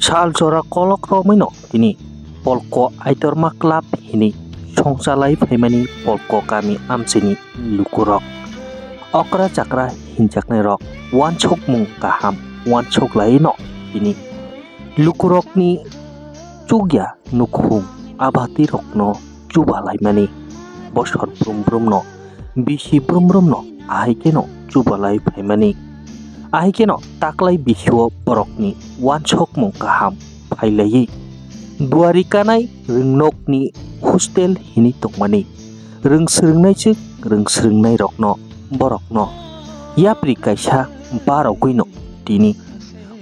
Sal jora kolok romino ini polko aitor maklap ini songsalai faimani polko kami amsini lukurok okra cakra hinjak nerok wan chok mung kaham wan chok laino ini lukurok ni cugya nukhung abati rokno cubalai mani bosor brum no bisi brum no ahikeno cubalai faimani ahikeno taklai bisio borokni wan chok mung kaham phailayi duarikanai ringnokni hostel hini tongmani ringsringnai chik ringsringnai rokno borokno yapri kaisa barogwino tini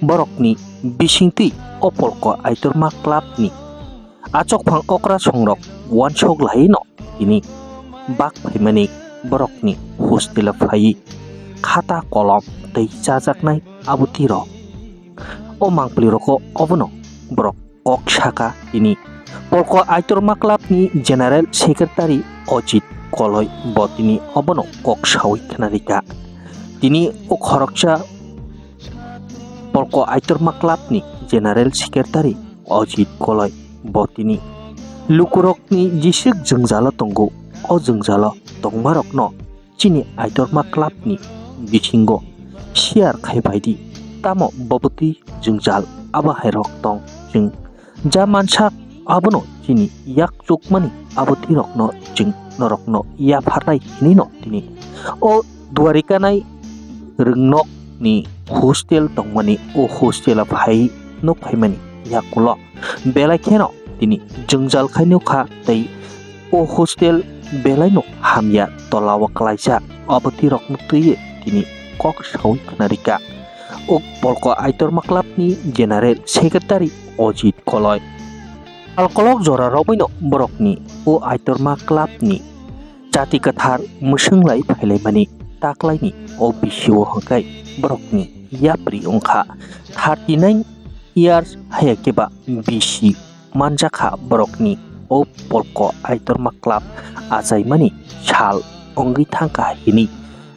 borokni bisingti opolko aitor maklapni achok phang okra songrok wan chok laino tini bak phaimani borokni hostel phai khata kolom tei chajaknai abuti rok o mangpli roko obono borok kok saka ini polko aitor maklapni general secretary Ojit Koloi botini obono kok sawi khnarika tini o khoroksa polko aitor maklapni general secretary Ojit Koloi botini lukurokni jisik jengjalo tongo o jengjalo tongmarokno chini aitor maklapni bisingo share khaibaidi tamo boboti jengjal abahairok tong jing jaman sak abono chini yak chukmani aboti rokno jing norokno ya pharai hinino tini o duarikanai ringnok ni hostel tongmani o hostel phai nok phaimani yakulo belakheno tini jengjal khaino kha tei o hostel belaino hamya tolawa klaisa aboti rokno tuye tini kok sawi khnarika o polko aitor maklapni general secretary Ojit Koloi alkolok jora robino borokni o aitor maklapni jati kathar musunglai phailaimani taklaini o bisio hangkai borokni yapri ongkha 39 years hayakeba bisi manjakha borokni o polko aitor maklap ajaimani sal ongi thangka hini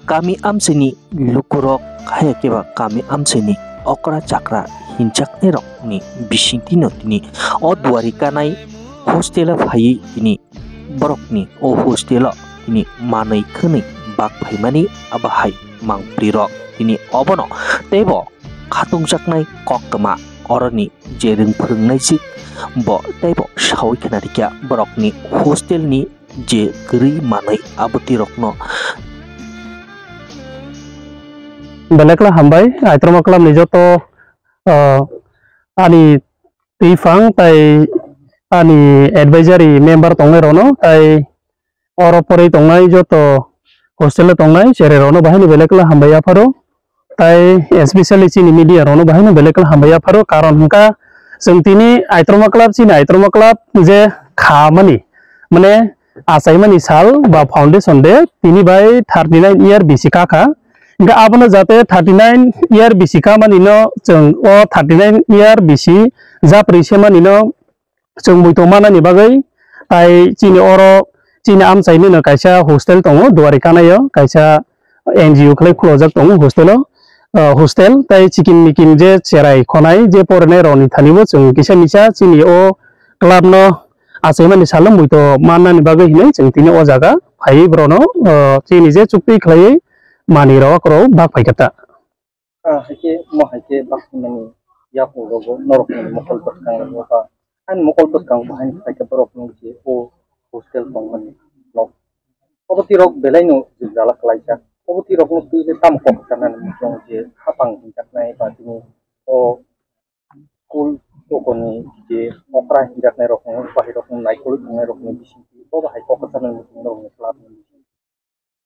kami amsini lukurok hayakeba kami amsini okra chakra hinjakne rok ni bisingtino tini o duarikanai hostel phai tini borokni o hostel tini manai khani bak phaimani abahai mangpri rok tini obono tebo khatungjaknai koktama oroni jering phungnai sik bo tebo sawi khnarikya borokni hostel ni je gri manai abuti rokno belekla hambai aitor maklam ni joto ani tifang tai ani advisory member tongai rono tai oropori tongai joto hostel tongai chere rono bahini belekla hambaya pharo tai especially chini media rono bahini belekla hambaya pharo karon hangka sengtini aitor maklap je khamani mane asaimani sal ba foundation de tini bai 39 year bisika kha ga abono jate 39 year bisika manino jeng o 39 year bisi japri semanino jeng muito manani bagai tai chini oro chini amchaini no kaisa hostel tongo duarikanayo kaisa NGO khlai khulojak tongo hostel tai chikin mikin je cherai khonai je porne roni thanibo jeng kisa misa chini o club no asaimani salom muito manani bagai hinai jeng tini o jaga phai brono chini je chukti khlai mani rawa kro bak paikata hake mo hake bak mani ya ko logo norok ni mokol paskang wa an mokol paskang bahan hake borok ni je o hostel tong mani lok oboti rok belaino jala klaisa oboti rok no tu tam ko kanan mong je hapang hinjak nai patini o kul to koni je okra hinjak nai rok no bahi rok nai kul nai rok ni bisi o bahai ko kanan mong ni klap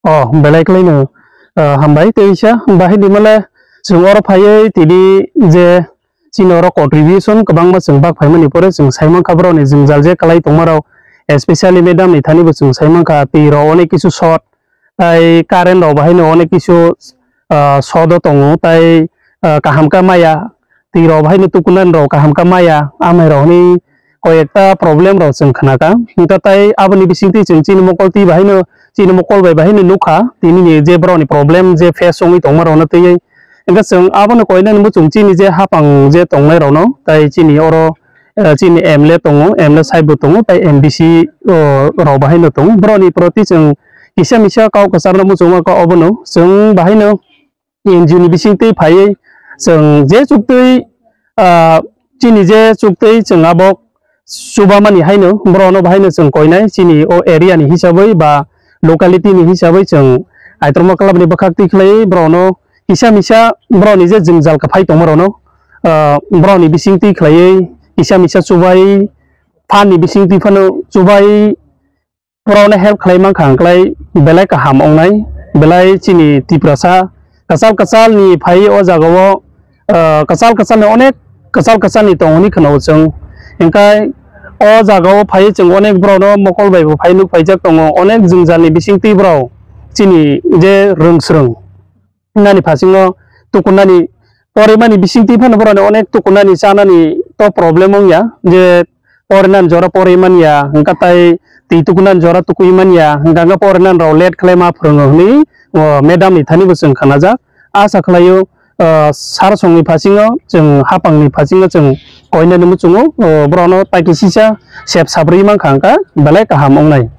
oh belai klaino hambai teisa bahi dimala sungor phai tidi je sinoro contribution kabang ma sungbak phaimani pore sung saimang khabro ni jungjal je kalai tongmaro especially madam ni thani bo sung saimang kha ti ro onek kisu shot tai current ro bahai no onek kisu sodo tongo tai kaham ka maya ti ro bahai ni tukunan ro kaham ka maya amai ro ni koyekta problem ro sung khanaka hinta tai aboni bisingti chini mokol ti bahai no chini mokol bai bahai ni nukha tini ni je bro ni problem je face songi tongmaro na tei engka sung abono koina nemu chung chini je hapang je tongnai rono tai chini oro chini emle tongo emle saibo tongo tai MBC ro bahai no tongo broni proti chung kisa misa kau kasar nemu chung ka abono sung bahai no NGO ni bising tei phai sung je chuktei chini je chuktei chung abok subamani haino brono bahai no chung koinai chini o area ni hisabai ba locality ni hisabai chung aitorma club ni bakhakti khlai brono kisa misa broni je jingjal ka phai tongmarono broni bisingti khlai kisa misa chubai phani bisingti phano chubai brone help khlai mang khangklai belai ka ham ongnai belai chini tiprasa kasal ni phai o jagawo kasal ni onek kasal ni tongoni khano chung engkai o jagawo phai chung onek brono mokol bai bo phai nuk phaijak tongo onek jingjal ni bisingti bro chini je rungsrung nani pasingo tukunani porimani bisingti phano borone onek tukunani chanani to problem ya je porinan jora poriman ya ngkatai ti tukunan jora tukuiman ya nganga porinan ro let khlema phurungni madam ni thani busung khanaja asa khlayo sar songni pasingo jeng hapangni pasingo jeng koina nemu chungo brono taikisisa sep sabri mang khangka belai kaham ongnai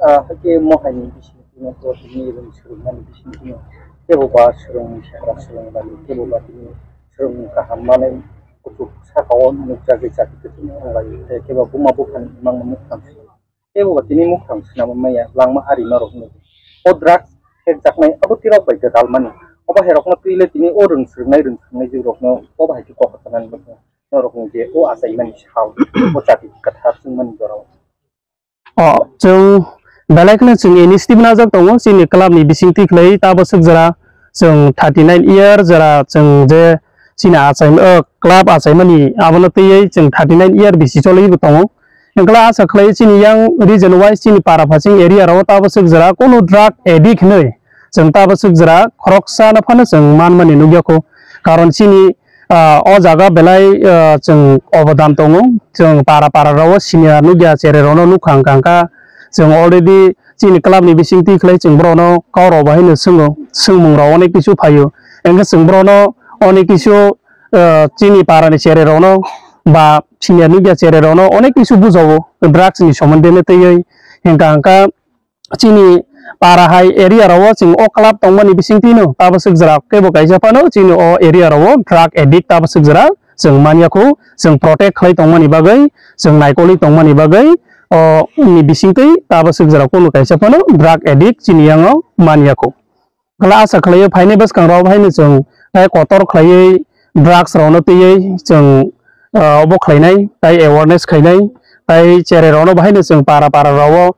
hake mohani bisingti no to ni rungsrung bisingti no keboba surung syara surung bali keboba ini surung kahamane kutuk sakawon nukjagi jati ketini olai keboba buma bukan mang mukhang keboba ini mukhang nama maya langma hari marok ni o drugs hekjak nai abu tirok bai jadal mani oba herok na tile tini o rungsrung nai jirok no oba haji ko khatanan bakno norok ni je o asai mani shau o jati kathar sung mani jorau jeng balakna jeng initiative najak tongo sini club ni bisingti khlai tabasuk jara jeng 39 year jara jeng je sini asai club asai mani abono tei jeng 39 year bisi cholai tongo engkla asa khlai sini yang region wise sini para phasing area ro tabasuk jara kono drug addict nei jeng tabasuk jara khoroksa na phana jeng manmani nugyako karon sini o jaga belai jeng obadan tongo jeng para ro senior nugya chere rono nukhang kangka jeng already chini club ni bisingti khlai jeng brono kauro bahino sungmung ro onek kisu phayo engka jeng brono onek kisu chini para ni chere rono ba senior nugya chere rono onek kisu bujawo drugs ni somonde ne tei engka chini para hai area ro jeng o club tongmani bisingti no tabasuk jara kebo kaisa pano chini o area ro drug addict tabasuk jara jeng maniako jeng protect khlai tongmani bagai jeng naikoli tongmani bagai ni bisingtei tabasuk jara kono kaisa pano drug addict chini yango maniako kala asa khlai phaine bas kang ro bhaine jeng tai kotor khlai drugs ro no tei jeng obo khlainai tai awareness khainai tai chere ro no bhaine jeng para ro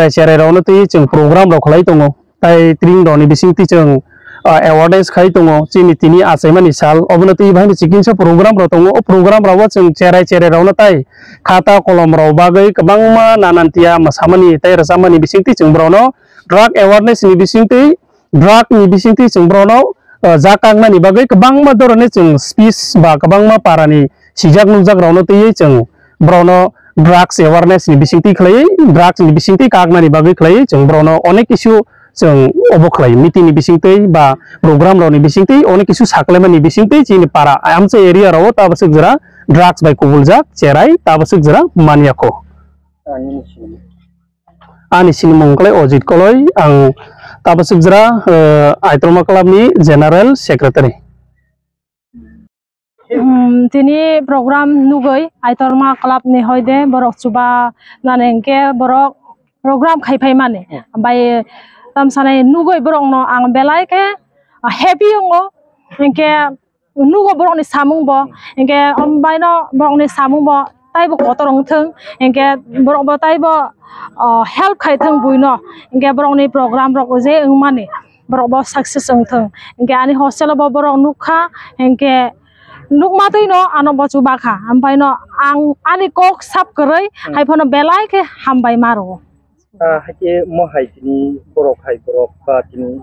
chere ro no tei jeng program ro khlai tongo tai tring ro ni bisingti jeng awareness khai tongo chini tini asaimani sal obono tei bhaine chikinsa program ro tongo o program ro jeng chere ro no tai khata kolom ro bagai kabangma nanantia masamani tai rasamani bisingti jeng brono drug awareness ni bisingti drug ni bisingti jeng brono jakangna ni bagai kabangma dorone jeng speech ba kabangma parani sijak nungjak ro no tei jeng brono drugs awareness ni bisingti khlai drugs ni bisingti kagna ni bagai khlai jeng brono onek isu jeng obo khlai meeting ni bisingtei ba program ro ni bisingtei onek isu saklemani bisingtei chini para amche area ro tabasuk jara drugs by kubuljak cherai tabasuk jara maniako ani sini mongklai ojit koloi ang tabasuk jara aitroma club ni general secretary tini program nugoi aitorma club ni hoide borok chuba nanengke borok program khaipai mane bai tamsane nugoi borok no ang belai ke happy ngo engke nugo borok ni samung bo engke bai no borok ni samung bo tai bo kotorong thung engke borok bo tai bo help khai thung buino engke borok ni program rok je mane borok bo success thung engke ani hostel bo borok nukha engke nukma tei no ano bo chuba kha ampai no ang ani kok sap koroi hai phono belai ke hambai maro hake mohai tini borok hai borok ba tini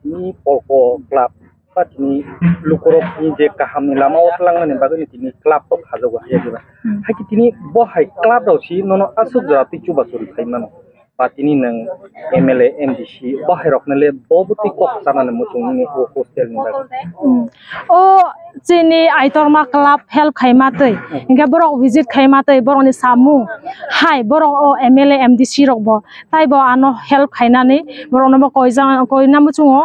ni polko club ba tini lukorok ni je kaham ni lama otlang ni bagani tini club to khajoga ya diba hake tini bo hai club ro si nono asuk jati chuba suri khai mano batini nang MLA MDC bahai rok nale bobuti kok sana na mutung ni o hostel ni bag o chini aitorma club help khaimatei inga borok visit khaimatei borok ni samu hai borok o MLA MDC rok bo tai bo ano help khainani borok no koina muchungo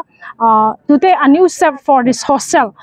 to take a new step for this hostel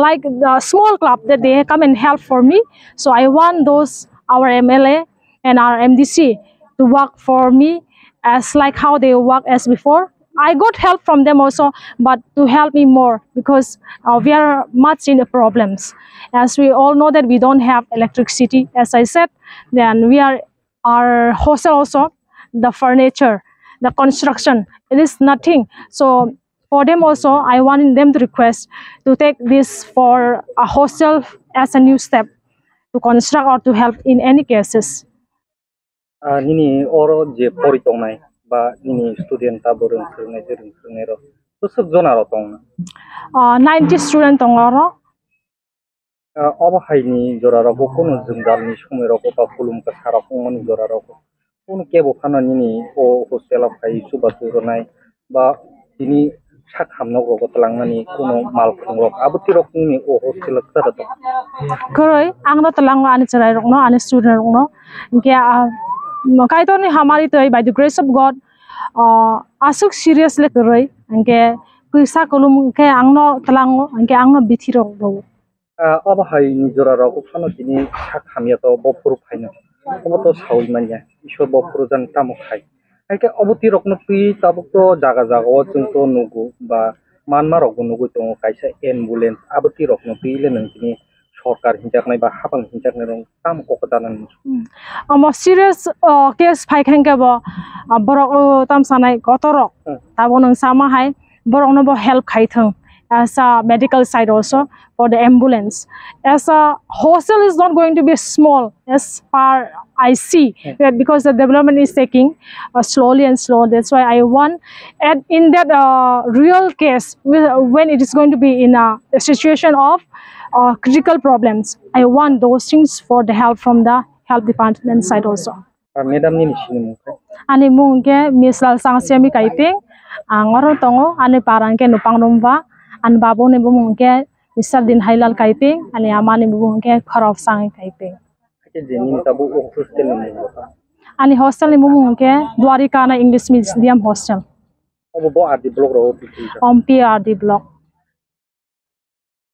like the small club that they come and help for me, so I want those our MLA and our MDC to work for me as like how they work as before. I got help from them also, but to help me more because we are much in the problems. As we all know that we don't have electricity, as I said, then we are our hostel also, the furniture, the construction, it is nothing. So for them also, I want them to request to take this for a hostel as a new step to construct or to help in any cases. Nini oro je pori tongnai ba nini student ta borong surnai ro to sab jona ro tong 90 student tongoro oba haini jora ro ko kono jungdal ni somoi ro ko ba fulum ka sara ko mani jora ro ko kono kebo phana nini o hostel of hai suba turonai ba tini sak hamno ro ko talangnani kono mal khung ro abuti ro ni o hostel ka ta to koroi angno talang ani charai rok no ani student rok no ke kaito ni hamari toi by the grace of God asuk seriously koroi angke kuisa kolum ke angno talango angke angno bithi rok bo oba hai ni jora ro ko phano tini sak hamya to bo puru phaina obo to sawi manya isor bo puru jan tamo khai aike obuti rok no pi tabuk to jaga jaga o chung to nugu ba manma rok nugu to kaisa ambulance abuti rok no pi le nang tini সরকার হিনজাকনাই বা হাবাং হিনজাকনাই রং তাম ককদানান amo serious case phaikhanke bo borok tam sanai gotorok tabo nang sama hai borok no bo help khaithang as a medical side also for the ambulance as a hostel is not going to be small as far I see that because the development is taking slowly and slow. That's why I want and in that real case when it is going to be in a situation of critical problems, I want those things for the help from the health department side also. Madam ni sini mukha Ani mungke misal sangsiami kaiping angoro tongo ani parangke nupang rumba an babu ni mungke misal din hailal kaiping ani amani mungke kharaf sang kaiping ke jeni tabu o hostel ni ani hostel ni mungke Dwarika na English medium hostel obo bo adi blog ro on PRD block